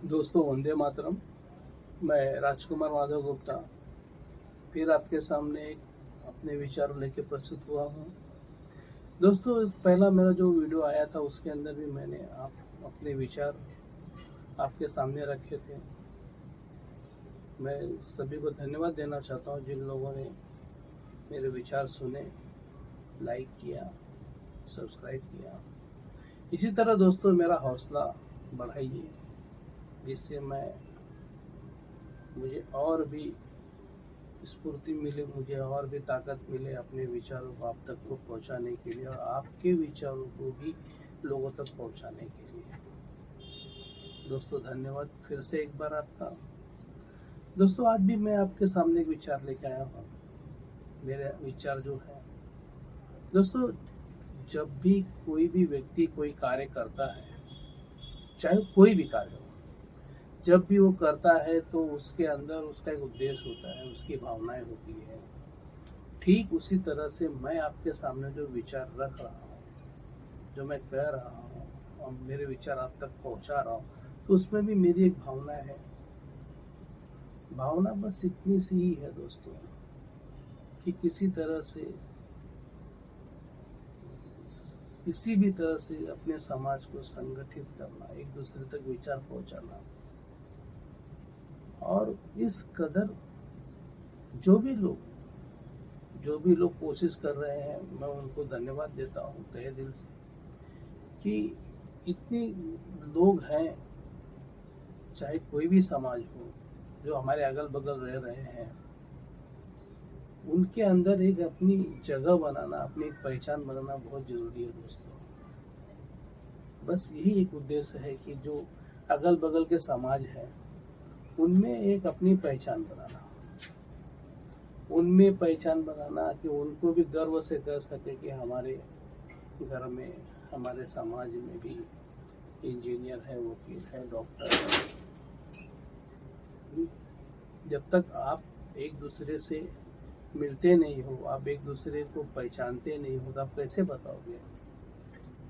दोस्तों वंदे मातरम। मैं राजकुमार माधव गुप्ता फिर आपके सामने एक अपने विचार लेके प्रस्तुत हुआ हूँ। दोस्तों पहला मेरा जो वीडियो आया था उसके अंदर भी मैंने आप अपने विचार आपके सामने रखे थे। मैं सभी को धन्यवाद देना चाहता हूँ जिन लोगों ने मेरे विचार सुने, लाइक किया, सब्सक्राइब किया। इसी तरह दोस्तों मेरा हौसला बढ़ाइए, जिससे मुझे और भी स्फूर्ति मिले, मुझे और भी ताकत मिले अपने विचारों को आप तक को पहुंचाने के लिए और आपके विचारों को भी लोगों तक पहुंचाने के लिए। दोस्तों धन्यवाद फिर से एक बार आपका। दोस्तों आज भी मैं आपके सामने एक विचार लेके आया हूँ। मेरे विचार जो है दोस्तों, जब भी कोई भी व्यक्ति कोई कार्य करता है, चाहे कोई भी कार्य हो, जब भी वो करता है तो उसके अंदर उसका एक उद्देश्य होता है, उसकी भावनाएं होती है। ठीक उसी तरह से मैं आपके सामने जो विचार रख रहा हूँ, जो मैं कह रहा हूँ और मेरे विचार आप तक पहुँचा रहा हूँ, तो उसमें भी मेरी एक भावना है। भावना बस इतनी सी ही है दोस्तों कि किसी भी तरह से अपने समाज को संगठित करना, एक दूसरे तक विचार पहुँचाना। और इस कदर जो भी लोग कोशिश कर रहे हैं, मैं उनको धन्यवाद देता हूँ तहे दिल से कि इतने लोग हैं, चाहे कोई भी समाज हो, जो हमारे अगल बगल रह रहे हैं, उनके अंदर एक अपनी जगह बनाना, अपनी पहचान बनाना बहुत जरूरी है दोस्तों। बस यही एक उद्देश्य है कि जो अगल बगल के समाज है उनमें एक अपनी पहचान बनाना, कि उनको भी गर्व से कह सके कि हमारे घर में, हमारे समाज में भी इंजीनियर है, वकील है, डॉक्टर है। जब तक आप एक दूसरे से मिलते नहीं हो, आप एक दूसरे को पहचानते नहीं हो, तो आप कैसे बताओगे।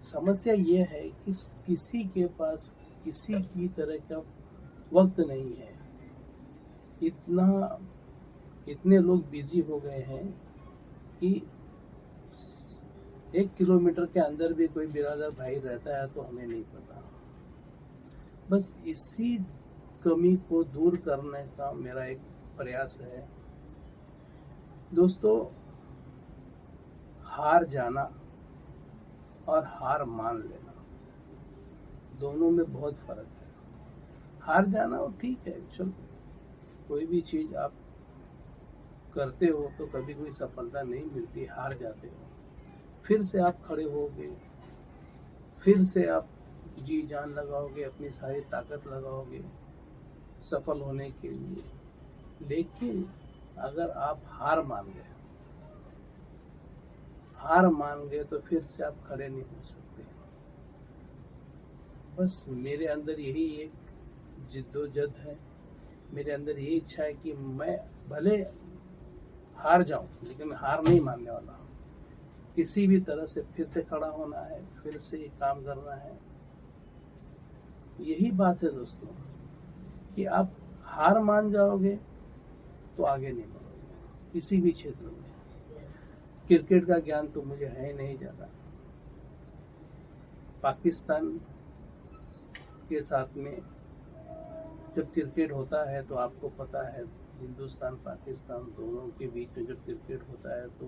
समस्या ये है कि किसी के पास किसी भी तरह का वक्त नहीं है। इतने लोग बिजी हो गए हैं कि 1 किलोमीटर के अंदर भी कोई बिरादर भाई रहता है तो हमें नहीं पता। बस इसी कमी को दूर करने का मेरा एक प्रयास है दोस्तों। हार जाना और हार मान लेना, दोनों में बहुत फर्क है। हार जाना और ठीक है, चलो, कोई भी चीज आप करते हो तो कभी कोई सफलता नहीं मिलती, हार जाते हो, फिर से आप खड़े होगे, फिर से आप जी जान लगाओगे, अपनी सारी ताकत लगाओगे सफल होने के लिए। लेकिन अगर आप हार मान गए तो फिर से आप खड़े नहीं हो सकते। बस मेरे अंदर यही एक जिद्दोजहद है, मेरे अंदर यही इच्छा है कि मैं भले हार जाऊं लेकिन मैं हार नहीं मानने वाला। किसी भी तरह से फिर से खड़ा होना है, फिर से काम करना है। यही बात है दोस्तों कि आप हार मान जाओगे तो आगे नहीं बढ़ोगे किसी भी क्षेत्र में। क्रिकेट का ज्ञान तो मुझे है नहीं ज़्यादा। पाकिस्तान के साथ में जब क्रिकेट होता है तो आपको पता है, हिंदुस्तान पाकिस्तान दोनों के बीच में जब क्रिकेट होता है तो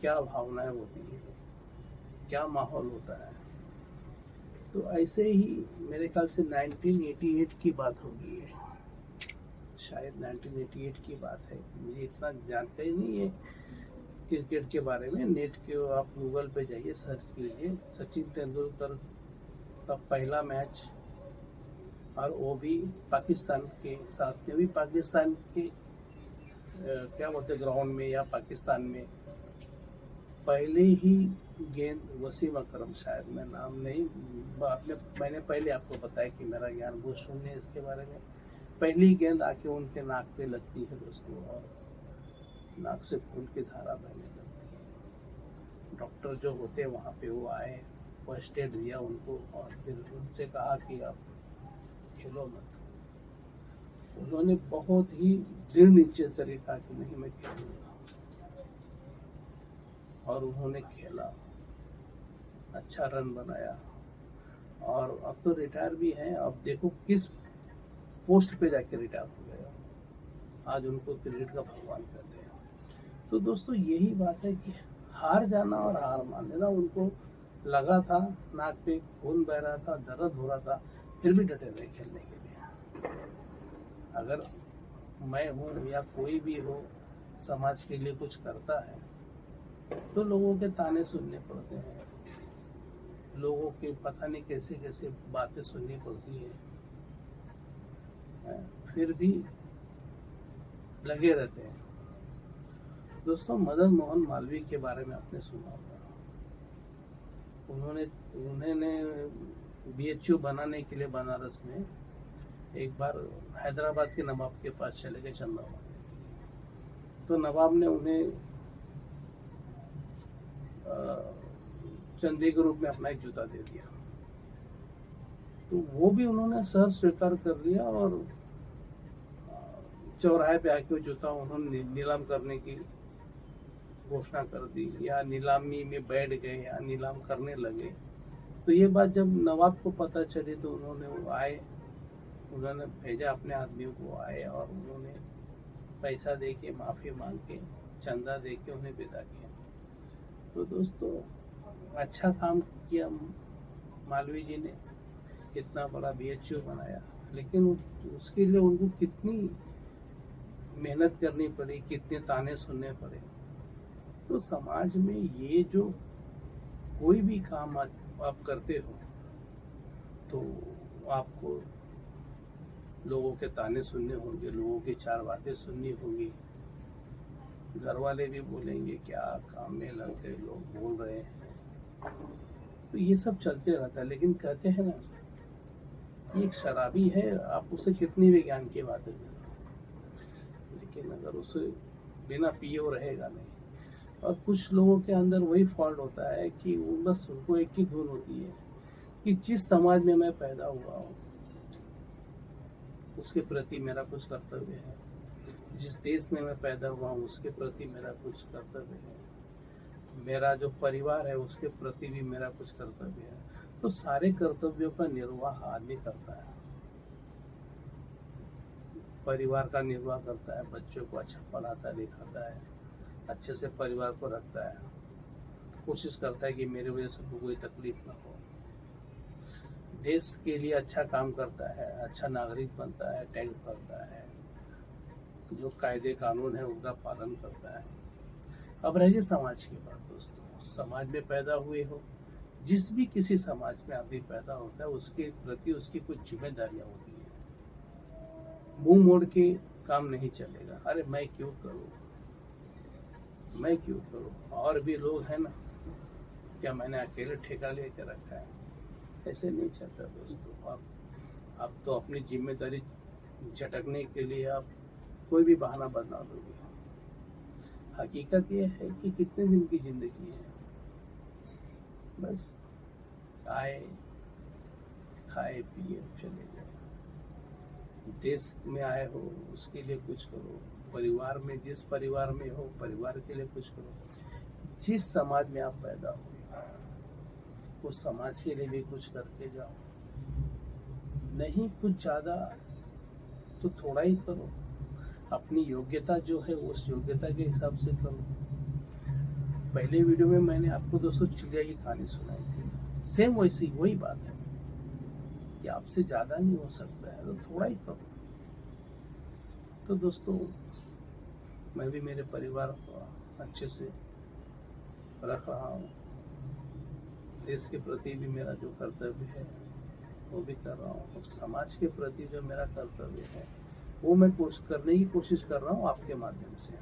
क्या भावनाएं होती हैं, क्या माहौल होता है। तो ऐसे ही मेरे ख्याल से 1988 की बात होगी है, शायद 1988 की बात है। मुझे इतना जानकारी नहीं है क्रिकेट के बारे में। नेट के आप गूगल पे जाइए, सर्च कीजिए सचिन तेंदुलकर का पहला मैच, और वो भी पाकिस्तान के साथ में, भी पाकिस्तान के क्या बोलते ग्राउंड में या पाकिस्तान में। पहले ही गेंद वसीम अकरम, शायद मैं नाम नहीं, मैंने पहले आपको बताया कि मेरा ज्ञान बहुत शून्य है इसके बारे में। पहली गेंद आके उनके नाक पे लगती है दोस्तों, और नाक से खून की धारा बहने लगती है। डॉक्टर जो होते हैं वहाँ पे वो आए, फर्स्ट एड दिया उनको और फिर उनसे कहा कि आप खेलो मत। उन्होंने बहुत ही दृढ़ निश्चय करके कहा कि नहीं मैं खेलूंगा, और उन्होंने खेला, अच्छा रन बनाया, और अब तो रिटायर भी हैं। अब देखो किस पोस्ट पे जाके रिटायर हो गए, आज उनको क्रिकेट का भगवान कहते हैं। तो दोस्तों यही बात है कि हार जाना और हार मान लेना, उनको लगा था, नाक पे खून बह रहा था, दर्द हो रहा था, फिर भी डटे रहे खेलने के लिए। अगर मैं हूँ या कोई भी हो समाज के लिए कुछ करता है तो लोगों के ताने सुनने पड़ते हैं, लोगों के पता नहीं कैसे कैसे बातें सुननी पड़ती है, फिर भी लगे रहते हैं। दोस्तों मदन मोहन मालवीय के बारे में आपने सुना होगा। उन्होंने BHU बनाने के लिए बनारस में एक बार हैदराबाद के नवाब के पास चले गए चंदा मांगने के लिए। तो नवाब ने उन्हें चंदे के रूप में अपना एक जूता दे दिया। तो वो भी उन्होंने सर स्वीकार कर लिया और चौराहे पे आके वो जूता उन्होंने नीलाम करने की घोषणा कर दी, या नीलामी में बैठ गए या नीलाम करने लगे। तो ये बात जब नवाब को पता चली तो उन्होंने भेजा अपने आदमियों को, आए और उन्होंने पैसा दे के, माफ़ी मांग के, चंदा दे के उन्हें विदा किया। तो दोस्तों अच्छा काम किया मालवीय जी ने, इतना बड़ा BHU बनाया, लेकिन उसके लिए उनको कितनी मेहनत करनी पड़ी, कितने ताने सुनने पड़े। तो समाज में ये जो कोई भी काम आप करते हो तो आपको लोगों के ताने सुनने होंगे, लोगों की चार बातें सुननी होंगी, घर वाले भी बोलेंगे क्या काम में लग गए, लोग बोल रहे हैं। तो ये सब चलते रहता है। लेकिन कहते हैं ना, एक शराबी है, आप उसे कितनी भी ज्ञान की बातें दे दो, लेकिन अगर उसे बिना पिए वो रहेगा नहीं। और कुछ लोगों के अंदर वही फॉल्ट होता है कि वो बस उनको एक ही धुन होती है कि जिस समाज में मैं पैदा हुआ हूँ उसके प्रति मेरा कुछ कर्तव्य है, जिस देश में मैं पैदा हुआ हूँ उसके प्रति मेरा कुछ कर्तव्य है, मेरा जो परिवार है उसके प्रति भी मेरा कुछ कर्तव्य है। तो सारे कर्तव्यों का निर्वाह आदमी करता है, परिवार का निर्वाह करता है, बच्चों को अच्छा पढ़ाता लिखाता है, अच्छे से परिवार को रखता है, कोशिश करता है कि मेरे वजह से कोई तकलीफ ना हो, देश के लिए अच्छा काम करता है, अच्छा नागरिक बनता है, टैक्स भरता है, जो कायदे कानून है उनका पालन करता है। अब रहिए समाज की बात दोस्तों, समाज में पैदा हुए हो, जिस भी किसी समाज में आदमी पैदा होता है उसके प्रति उसकी कुछ जिम्मेदारियां होती है। मुंह मोड़ के काम नहीं चलेगा, अरे मैं क्यों करूं, और भी लोग हैं ना, क्या मैंने अकेले ठेका लेकर रखा है, ऐसे नहीं चलता दोस्तों। आप तो अपनी जिम्मेदारी झटकने के लिए आप कोई भी बहाना बना दोगे। हकीकत ये है कि कितने दिन की जिंदगी है, बस आए खाए पिए चले गए। देश में आए हो उसके लिए कुछ करो, परिवार में जिस परिवार में हो परिवार के लिए कुछ करो, जिस समाज में आप पैदा हुए उस समाज के लिए भी कुछ करके जाओ। नहीं कुछ ज़्यादा तो थोड़ा ही करो, अपनी योग्यता जो है उस योग्यता के हिसाब से करो। पहले वीडियो में मैंने आपको दोस्तों चिड़िया की कहानी सुनाई थी, सेम वही बात है कि आपसे ज़्यादा नहीं हो सकता है तो थोड़ा ही करो। तो दोस्तों मैं भी मेरे परिवार को अच्छे से रख रहा हूँ, देश के प्रति भी मेरा जो कर्तव्य है वो भी कर रहा हूँ, और समाज के प्रति जो मेरा कर्तव्य है वो मैं करने की कोशिश कर रहा हूँ आपके माध्यम से।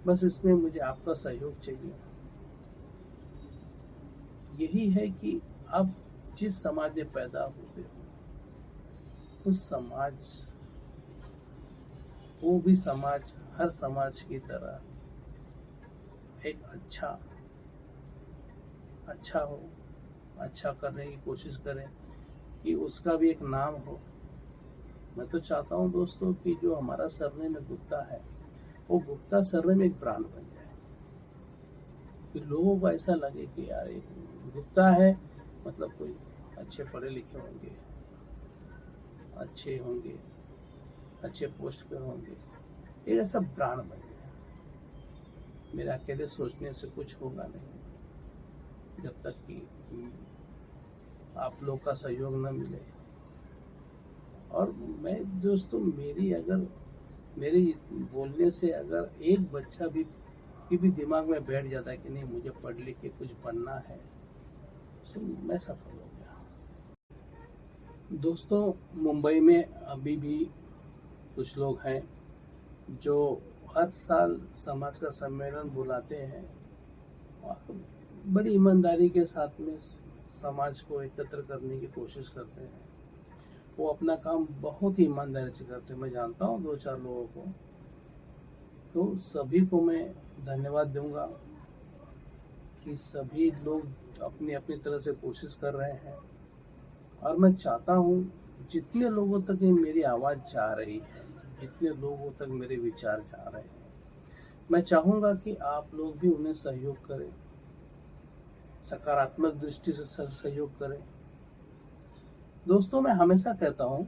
बस इसमें मुझे आपका सहयोग चाहिए। यही है कि आप जिस समाज में पैदा होते हो उस समाज, वो भी समाज हर समाज की तरह एक अच्छा हो, अच्छा करने की कोशिश करें कि उसका भी एक नाम हो, मैं तो चाहता हूँ दोस्तों कि जो हमारा सरनेम है गुप्ता है, वो गुप्ता सरनेम एक ब्रांड बन जाए, कि लोगों को ऐसा लगे कि यार एक गुप्ता है, मतलब कोई अच्छे पढ़े लिखे होंगे, अच्छे होंगे, अच्छे पोस्ट पे होंगे, एक ऐसा ब्रांड बन जाए। मेरे अकेले सोचने से कुछ होगा नहीं, जब तक कि आप लोग का सहयोग न मिले। और मैं दोस्तों, मेरे बोलने से अगर एक बच्चा भी के भी दिमाग में बैठ जाता है कि नहीं मुझे पढ़ लिख के कुछ बनना है, तो मैं सफल हो गया। दोस्तों, मुंबई में अभी भी कुछ लोग हैं जो हर साल समाज का सम्मेलन बुलाते हैं और बड़ी ईमानदारी के साथ में समाज को एकत्र करने की कोशिश करते हैं। वो अपना काम बहुत ही ईमानदारी से करते हैं। मैं जानता हूँ 2-4 लोगों को, तो सभी को मैं धन्यवाद दूंगा कि सभी लोग अपनी अपनी तरह से कोशिश कर रहे हैं। और मैं चाहता हूँ जितने लोगों तक ये मेरी आवाज़ जा रही है, जितने लोगों तक मेरे विचार जा रहे हैं, मैं चाहूँगा कि आप लोग भी उन्हें सहयोग करें, सकारात्मक दृष्टि से सहयोग करें। दोस्तों, मैं हमेशा कहता हूँ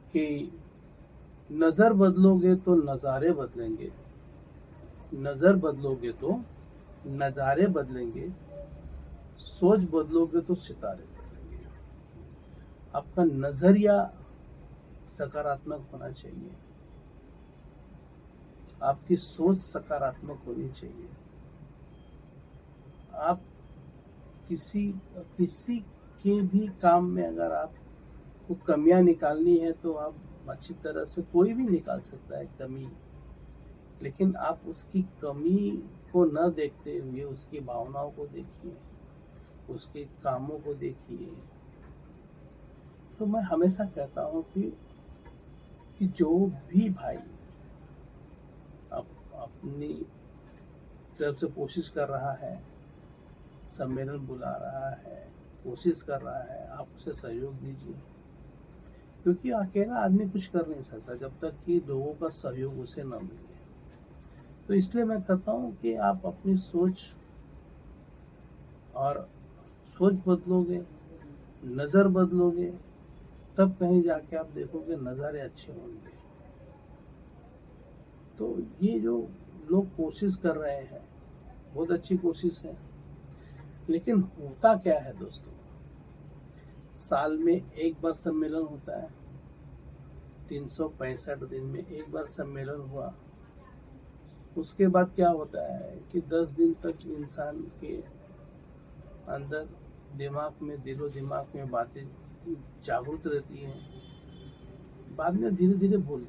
कि नज़र बदलोगे तो नज़ारे बदलेंगे, नज़र बदलोगे तो नज़ारे बदलेंगे, सोच बदलोगे तो सितारे बदलेंगे। आपका नज़रिया सकारात्मक होना चाहिए, आपकी सोच सकारात्मक होनी चाहिए। आप किसी के भी काम में अगर आपको कमियां निकालनी है तो आप अच्छी तरह से, कोई भी निकाल सकता है कमी, लेकिन आप उसकी कमी को न देखते हुए उसकी भावनाओं को देखिए, उसके कामों को देखिए। तो मैं हमेशा कहता हूँ कि जो भी भाई अपनी तरफ से कोशिश कर रहा है, सम्मेलन बुला रहा है, कोशिश कर रहा है, आप उसे सहयोग दीजिए, क्योंकि अकेला आदमी कुछ कर नहीं सकता जब तक कि लोगों का सहयोग उसे न मिले। तो इसलिए मैं कहता हूँ कि आप अपनी सोच बदलोगे, नज़र बदलोगे, तब कहीं जाके आप देखोगे नज़ारे अच्छे होंगे। तो ये जो लोग कोशिश कर रहे हैं, बहुत अच्छी कोशिश है, लेकिन होता क्या है दोस्तों, साल में एक बार सम्मेलन होता है, 365 दिन में एक बार सम्मेलन हुआ। उसके बाद क्या होता है कि 10 दिन तक इंसान के अंदर दिलो दिमाग में बातें जागृत रहती हैं, बाद में धीरे धीरे भूल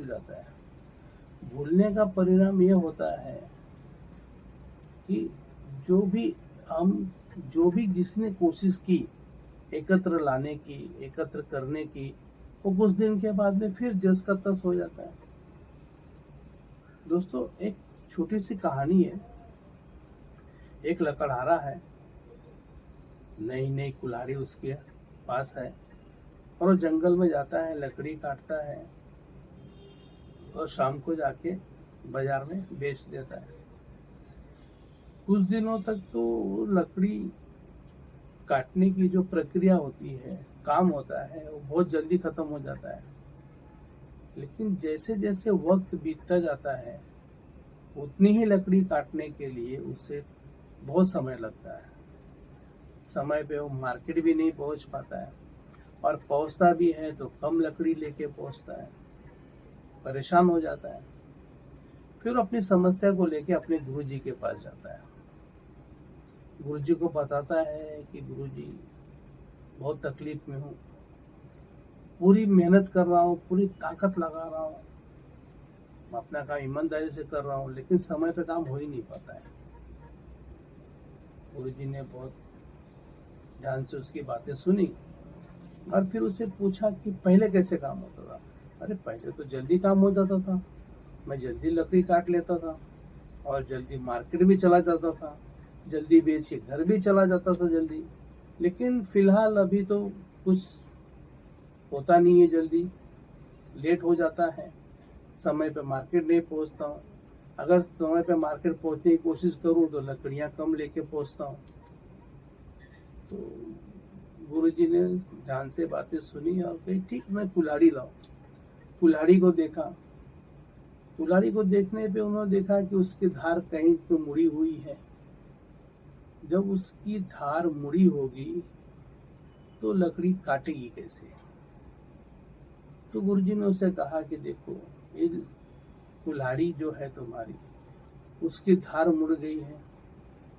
जाता है, भूलने का परिणाम ये होता है कि जो भी जिसने कोशिश की एकत्र लाने की, एकत्र करने की, वो कुछ दिन के बाद में फिर जस का तस हो जाता है। दोस्तों, एक छोटी सी कहानी है। एक लकड़हारा है, नई कुल्हाड़ी उसके पास है, और वो जंगल में जाता है, लकड़ी काटता है और शाम को जाके बाजार में बेच देता है। कुछ दिनों तक तो लकड़ी काटने की जो प्रक्रिया होती है, काम होता है, वो बहुत जल्दी खत्म हो जाता है। लेकिन जैसे जैसे वक्त बीतता जाता है, उतनी ही लकड़ी काटने के लिए उसे बहुत समय लगता है। समय पे वो मार्केट भी नहीं पहुंच पाता है, और पहुंचता भी है तो कम लकड़ी लेके पहुंचता है, परेशान हो जाता है। फिर अपनी समस्या को लेके अपने गुरुजी के पास जाता है। गुरुजी को बताता है कि गुरुजी, बहुत तकलीफ में हूँ, पूरी मेहनत कर रहा हूँ, पूरी ताकत लगा रहा हूँ, अपना काम ईमानदारी से कर रहा हूँ, लेकिन समय पे काम हो ही नहीं पाता है। गुरुजी ने बहुत ध्यान से उसकी बातें सुनी और फिर उसे पूछा कि पहले कैसे काम होता था। अरे पहले तो जल्दी काम हो जाता था, मैं जल्दी लकड़ी काट लेता था और जल्दी मार्केट भी चला जाता था, जल्दी बेच के घर भी चला जाता था जल्दी। लेकिन फिलहाल अभी तो कुछ होता नहीं है, जल्दी लेट हो जाता है, समय पे मार्केट नहीं पहुंचता हूँ। अगर समय पे मार्केट पहुंचने की कोशिश करूँ तो लकड़ियाँ कम लेके पहुंचता हूँ। तो गुरुजी ने ध्यान से बातें सुनी और कही ठीक, मैं कुल्हाड़ी लाऊं। कुल्हाड़ी को देखा, कुल्हाड़ी को देखने पे उन्होंने देखा कि उसकी धार कहीं पे मुड़ी हुई है। जब उसकी धार मुड़ी होगी तो लकड़ी काटेगी कैसे। तो गुरुजी ने उसे कहा कि देखो, ये कुल्हाड़ी जो है तुम्हारी, उसकी धार मुड़ गई है,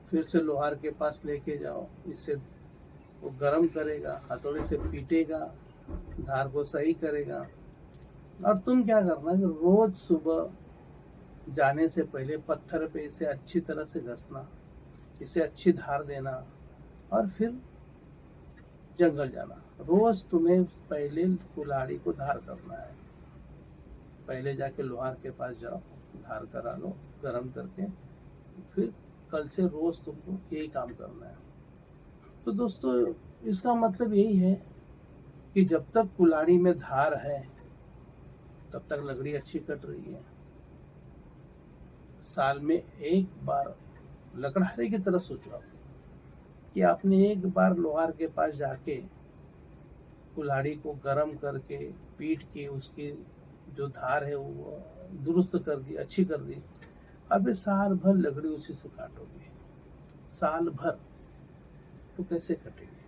फिर से लोहार के पास लेके जाओ, इससे वो गरम करेगा, हथौड़े से पीटेगा, धार को सही करेगा। और तुम क्या करना कि रोज सुबह जाने से पहले पत्थर पे इसे अच्छी तरह से घसना, इसे अच्छी धार देना, और फिर जंगल जाना। रोज तुम्हें पहले कुल्हाड़ी को धार करना है। पहले जाके लोहार के पास जाओ, धार करा लो गरम करके, फिर कल से रोज तुमको यही काम करना है। तो दोस्तों, इसका मतलब यही है कि जब तक कुल्हाड़ी में धार है तब तक लकड़ी अच्छी कट रही है। साल में एक बार लकड़हारे की तरह सोचो आप कि आपने एक बार लोहार के पास जाके कुल्हाड़ी को गरम करके पीट के उसकी जो धार है वो दुरुस्त कर दी, अच्छी कर दी। अब साल भर लकड़ी उसी से काटोगे, साल भर तो कैसे कटेगी।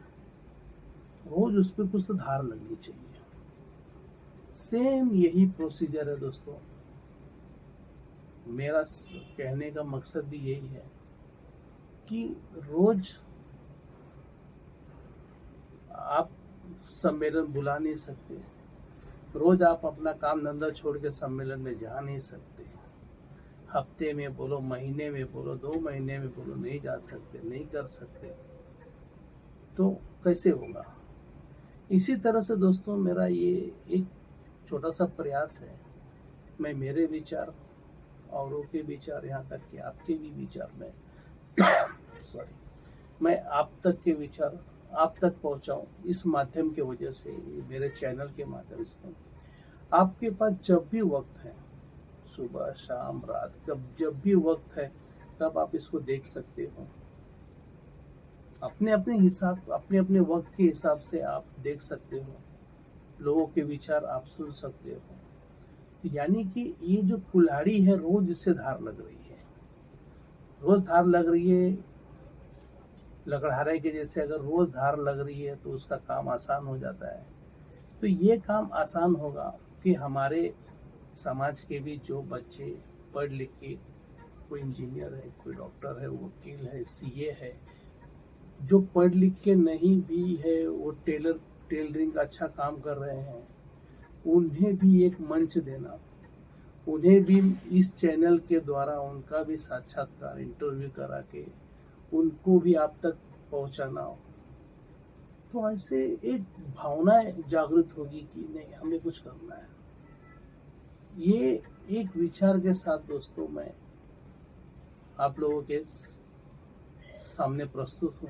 रोज उस पर कुछ तो धार लगनी चाहिए। सेम यही प्रोसीजर है दोस्तों। मेरा कहने का मकसद भी यही है कि रोज आप सम्मेलन बुला नहीं सकते, रोज आप अपना काम धंधा छोड़ के सम्मेलन में जा नहीं सकते। हफ्ते में बोलो, महीने में बोलो, 2 महीने में बोलो, नहीं जा सकते, नहीं कर सकते, तो कैसे होगा। इसी तरह से दोस्तों, मेरा ये एक छोटा सा प्रयास है। मैं मेरे विचार, औरों के विचार, यहाँ तक कि आपके भी विचार में मैं आप तक के विचार आप तक पहुँचाऊँ, इस माध्यम के वजह से, मेरे चैनल के माध्यम से। आपके पास जब भी वक्त है, सुबह शाम रात, जब भी वक्त है, तब आप इसको देख सकते हो। अपने अपने हिसाब, अपने अपने वक्त के हिसाब से आप देख सकते हो, लोगों के विचार आप सुन सकते हो। यानी कि ये जो कुल्हाड़ी है, रोज इससे धार लग रही है, रोज धार लग रही है। लकड़हारे के जैसे अगर रोज धार लग रही है तो उसका काम आसान हो जाता है। तो ये काम आसान होगा कि हमारे समाज के भी जो बच्चे पढ़ लिख के, कोई इंजीनियर है, कोई डॉक्टर है, वकील है, सीए है, जो पढ़ लिख के नहीं भी है, वो टेलरिंग का अच्छा काम कर रहे हैं, उन्हें भी एक मंच देना, उन्हें भी इस चैनल के द्वारा उनका भी साक्षात्कार, इंटरव्यू करा के उनको भी आप तक पहुंचाना हो। तो ऐसे एक भावना जागृत होगी कि नहीं, हमें कुछ करना है। ये एक विचार के साथ दोस्तों मैं आप लोगों के सामने प्रस्तुत हूँ।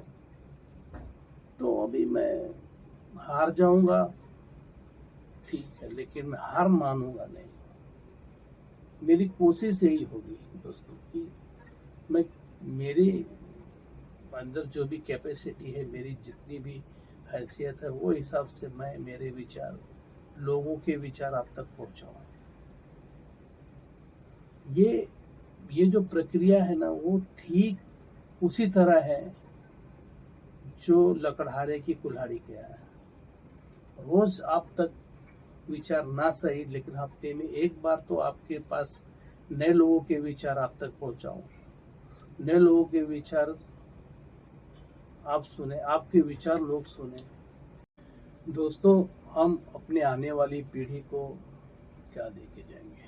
तो अभी मैं हार जाऊंगा, ठीक है, लेकिन मैं हार मानूंगा नहीं। मेरी कोशिश यही होगी दोस्तों कि मैं, मेरे अंदर जो भी कैपेसिटी है, मेरी जितनी भी हैसियत है, वो हिसाब से मैं मेरे विचार, लोगों के विचार आप तक पहुंचाऊं। ये जो प्रक्रिया है ना, वो ठीक उसी तरह है जो लकड़हारे की कुल्हाड़ी के है। रोज आप तक विचार ना सही, लेकिन हफ्ते में एक बार तो आपके पास नए लोगों के विचार आप तक पहुंचाऊं, नए लोगों के विचार आप सुने, आपके विचार लोग सुने। दोस्तों, हम अपने आने वाली पीढ़ी को क्या देके जाएंगे,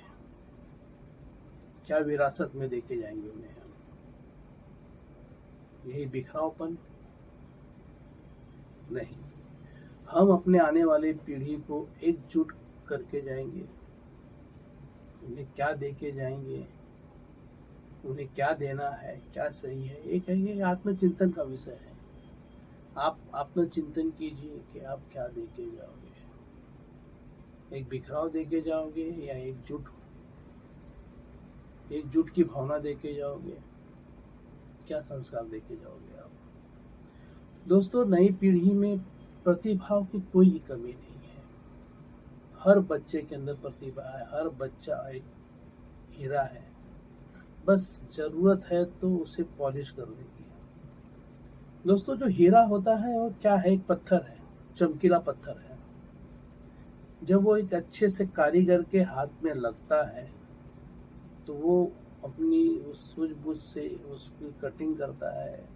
क्या विरासत में देके जाएंगे उन्हें हम? यही बिखरावपन? नहीं, हम अपने आने वाली पीढ़ी को एकजुट करके जाएंगे। उन्हें क्या देके जाएंगे, उन्हें क्या देना है, क्या सही है, एक है ये आत्मचिंतन का विषय है। आप आत्मचिंतन कीजिए कि आप क्या दे के जाओगे। एक बिखराव दे के जाओगे या एकजुट की भावना दे के जाओगे। क्या संस्कार दे के जाओगे आप। दोस्तों, नई पीढ़ी में प्रतिभा की कोई कमी नहीं है। हर बच्चे के अंदर प्रतिभा है। हर बच्चा एक हीरा है। बस जरूरत है तो उसे पॉलिश करने की। दोस्तों, जो हीरा होता है वो क्या है? एक पत्थर है, चमकीला पत्थर है। जब वो एक अच्छे से कारीगर के हाथ में लगता है तो वो अपनी उस सूझबूझ से उसकी कटिंग करता है,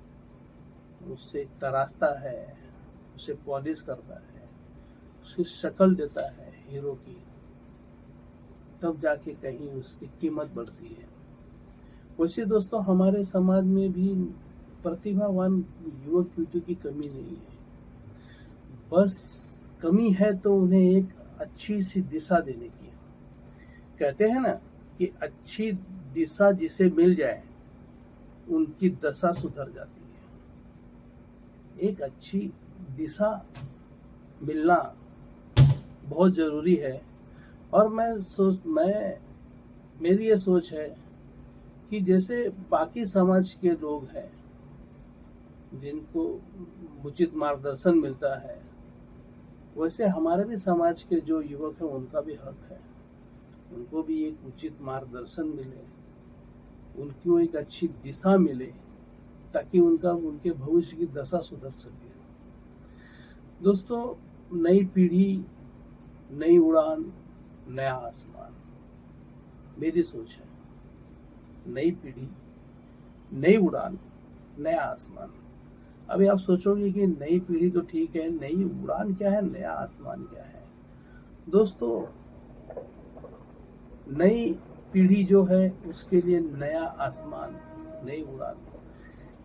उसे तराशता है, उसे पॉलिश करता है, उसकी शक्ल देता है हीरो की, तब जाके कहीं उसकी कीमत बढ़ती है। वैसे दोस्तों, हमारे समाज में भी प्रतिभावान युवक युवतियों की कमी नहीं है। बस कमी है तो उन्हें एक अच्छी सी दिशा देने की। कहते हैं ना कि अच्छी दिशा जिसे मिल जाए उनकी दशा सुधर जाती है। एक अच्छी दिशा मिलना बहुत जरूरी है। और मेरी ये सोच है कि जैसे बाकी समाज के लोग हैं जिनको उचित मार्गदर्शन मिलता है, वैसे हमारे भी समाज के जो युवक हैं उनका भी हक है। उनको भी एक उचित मार्गदर्शन मिले, उनको एक अच्छी दिशा मिले, ताकि उनके भविष्य की दशा सुधर सके। दोस्तों, नई पीढ़ी, नई उड़ान, नया आसमान, मेरी सोच है। नई पीढ़ी, नई उड़ान, नया आसमान। अभी आप सोचोगे कि नई पीढ़ी तो ठीक है, नई उड़ान क्या है, नया आसमान क्या है? दोस्तों, नई पीढ़ी जो है उसके लिए नया आसमान, नई उड़ान,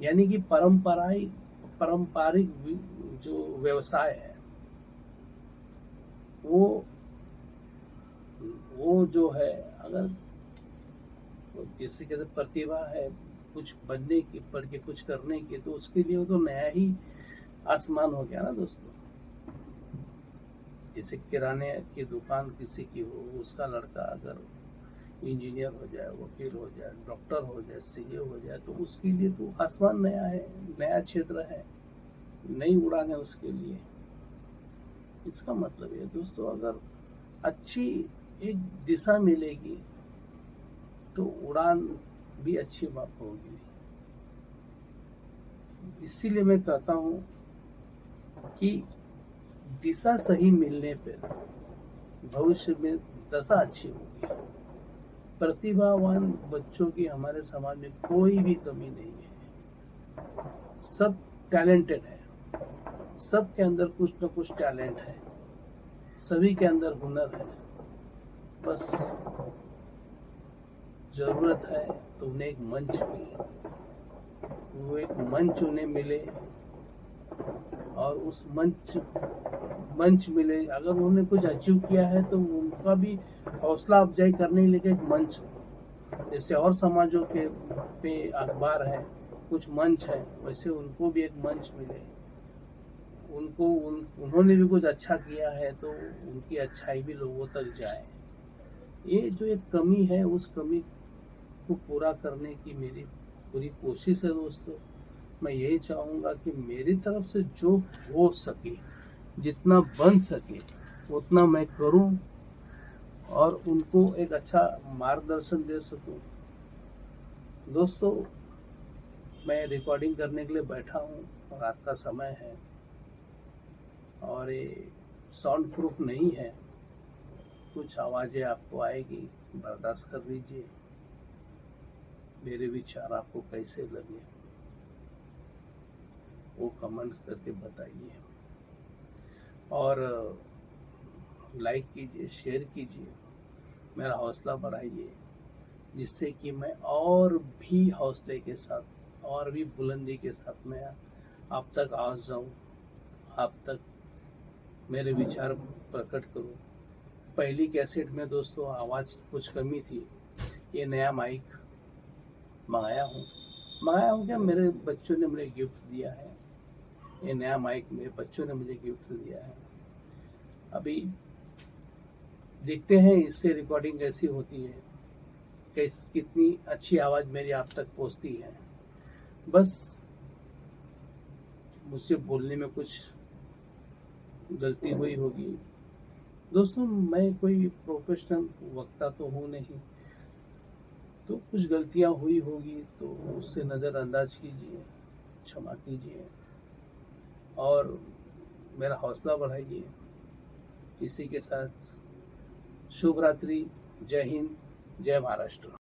यानी कि पारंपरिक जो व्यवसाय है वो जो है, अगर किसी के अंदर प्रतिभा है कुछ बनने की, पढ़ के कुछ करने की, तो उसके लिए वो तो नया ही आसमान हो गया ना दोस्तों। जैसे किराने की दुकान किसी की हो, उसका लड़का अगर इंजीनियर हो जाए, वकील हो जाए, डॉक्टर हो जाए, सीए हो जाए, तो उसके लिए तो आसमान नया है, नया क्षेत्र है, नई उड़ान है उसके लिए। इसका मतलब है दोस्तों, अगर अच्छी एक दिशा मिलेगी तो उड़ान भी अच्छी होगी। इसीलिए मैं कहता हूँ कि दिशा सही मिलने पर भविष्य में दशा अच्छी होगी। प्रतिभावान बच्चों की हमारे समाज में कोई भी कमी नहीं है। सब टैलेंटेड है। सबके अंदर कुछ न कुछ टैलेंट है। सभी के अंदर हुनर है। बस जरूरत है तो उन्हें एक मंच की, वो एक मंच उन्हें मिले, और उस मंच मिले। अगर उन्होंने कुछ अचीव किया है तो उनका भी हौसला अफजाई करने के लिए एक मंच हो। जैसे और समाजों के पे अखबार है, कुछ मंच है, वैसे उनको भी एक मंच मिले। उन्होंने भी कुछ अच्छा किया है तो उनकी अच्छाई भी लोगों तक जाए। ये जो एक कमी है, उस कमी को पूरा करने की मेरी पूरी कोशिश है दोस्तों। मैं यही चाहूँगा कि मेरी तरफ से जो हो सके, जितना बन सके उतना मैं करूं और उनको एक अच्छा मार्गदर्शन दे सकूं। दोस्तों, मैं रिकॉर्डिंग करने के लिए बैठा हूं, रात का समय है और ये साउंड प्रूफ नहीं है। कुछ आवाज़ें आपको आएगी, बर्दाश्त कर लीजिए। मेरे विचार आपको कैसे लगे वो कमेंट्स करके बताइए, और लाइक कीजिए, शेयर कीजिए, मेरा हौसला बढ़ाइए, जिससे कि मैं और भी हौसले के साथ और भी बुलंदी के साथ मैं आप तक आ जाऊं, आप तक मेरे विचार प्रकट करूं। पहली कैसेट में दोस्तों आवाज़ कुछ कमी थी। ये नया माइक मंगाया हूँ क्या, मेरे बच्चों ने मुझे गिफ्ट दिया है। ये नया माइक मेरे बच्चों ने मुझे गिफ्ट दिया है। अभी देखते हैं इससे रिकॉर्डिंग कैसी होती है, कितनी अच्छी आवाज़ मेरी आप तक पहुंचती है। बस मुझसे बोलने में कुछ गलती हुई होगी। दोस्तों, मैं कोई प्रोफेशनल वक्ता तो हूँ नहीं, तो कुछ गलतियाँ हुई होगी तो उससे नज़रअंदाज कीजिए, क्षमा कीजिए और मेरा हौसला बढ़ाइए। इसी के साथ शुभ रात्रि, जय हिंद, जय महाराष्ट्र।